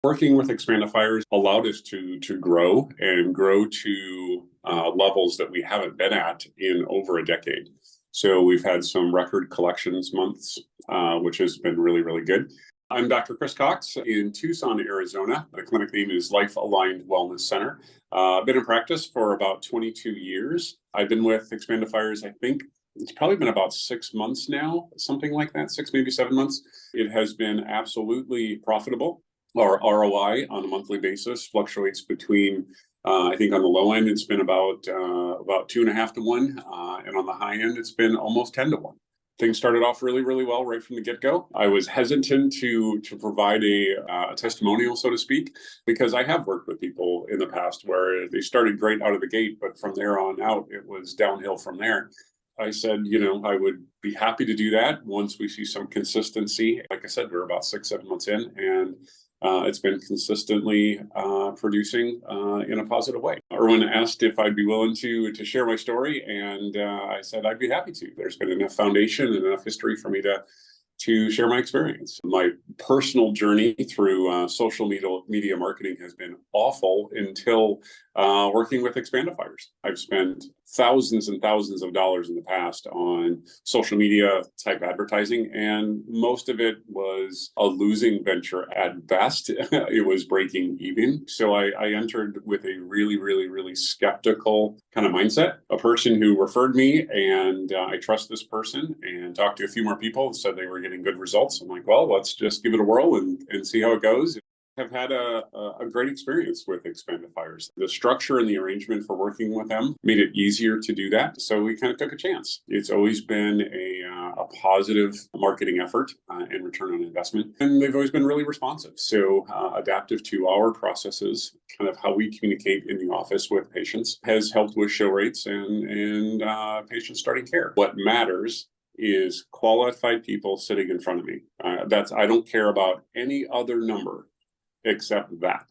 Working with Expandifiers allowed us to grow and grow to levels that we haven't been at in over a decade. So we've had some record collections months, which has been really, really good. I'm Dr. Chris Cox in Tucson, Arizona. The clinic name is Life Aligned Wellness Center. Been in practice for about 22 years. I've been with Expandifiers, I think it's probably been about 6 months now, something like that, 6, maybe 7 months. It has been absolutely profitable. Our ROI on a monthly basis fluctuates between, I think on the low end, it's been about 2.5 to 1. And on the high end, it's been almost 10 to 1. Things started off really, really well right from the get-go. I was hesitant to provide a testimonial, so to speak, because I have worked with people in the past where they started great out of the gate, but from there on out, it was downhill from there. I said, I would be happy to do that once we see some consistency. Like I said, we're about 6, 7 months in, and it's been consistently producing in a positive way. Erwin asked if I'd be willing to share my story, and I said I'd be happy to. There's been enough foundation and enough history for me to share my experience. My personal journey through social media marketing has been awful until working with Expandifiers. I've spent thousands and thousands of dollars in the past on social media type advertising, and most of it was a losing venture at best. It was breaking even. So I entered with a really, really, really skeptical kind of mindset. A person who referred me, and I trust this person, and talked to a few more people and said they were getting good results. I'm like, well, let's just give it a whirl and see how it goes. Have had a great experience with Expandifiers. The structure and the arrangement for working with them made it easier to do that. So we kind of took a chance. It's always been a positive marketing effort and return on investment. And they've always been really responsive. So adaptive to our processes, kind of how we communicate in the office with patients, has helped with show rates and patients starting care. What matters is qualified people sitting in front of me. I don't care about any other number except that.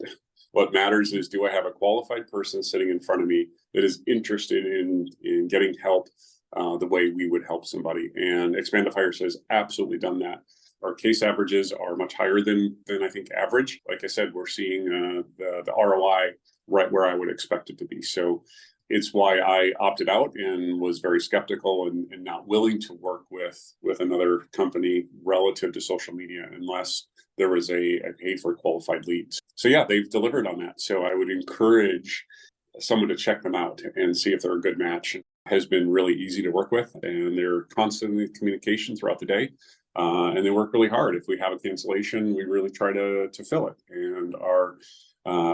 What matters is, do I have a qualified person sitting in front of me that is interested in getting help the way we would help somebody? And Expandifiers has absolutely done that. Our case averages are much higher than I think average. Like I said, we're seeing the ROI right where I would expect it to be. So it's why I opted out and was very skeptical and not willing to work with another company relative to social media unless there was a paid for qualified leads. So yeah, they've delivered on that. So I would encourage someone to check them out and see if they're a good match. It has been really easy to work with, and they're constantly in communication throughout the day. And they work really hard. If we have a cancellation, we really try to fill it. And our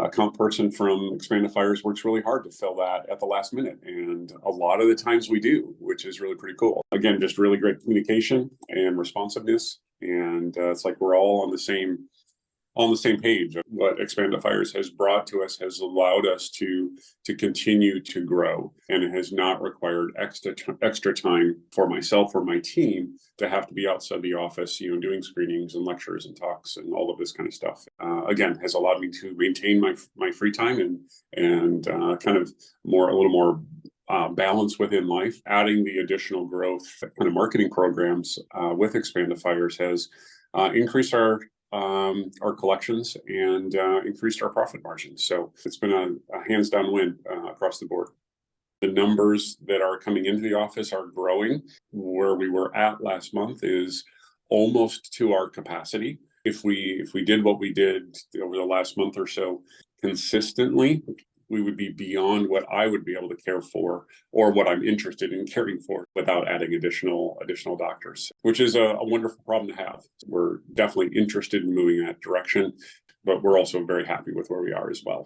account person from Expandifiers works really hard to fill that at the last minute. And a lot of the times we do, which is really pretty cool. Again, just really great communication and responsiveness. And it's like we're all on the same page. What Expandifiers has brought to us has allowed us to continue to grow, and it has not required extra time for myself or my team to have to be outside the office, doing screenings and lectures and talks and all of this kind of stuff. Again, has allowed me to maintain my free time and kind of a little more balance within life. Adding the additional growth kind of marketing programs with Expandifiers has increased our collections and increased our profit margins. So it's been a hands down win across the board. The numbers that are coming into the office are growing. Where we were at last month is almost to our capacity. If we did what we did over the last month or so consistently, we would be beyond what I would be able to care for or what I'm interested in caring for without adding additional doctors, which is a wonderful problem to have. We're definitely interested in moving in that direction, but we're also very happy with where we are as well.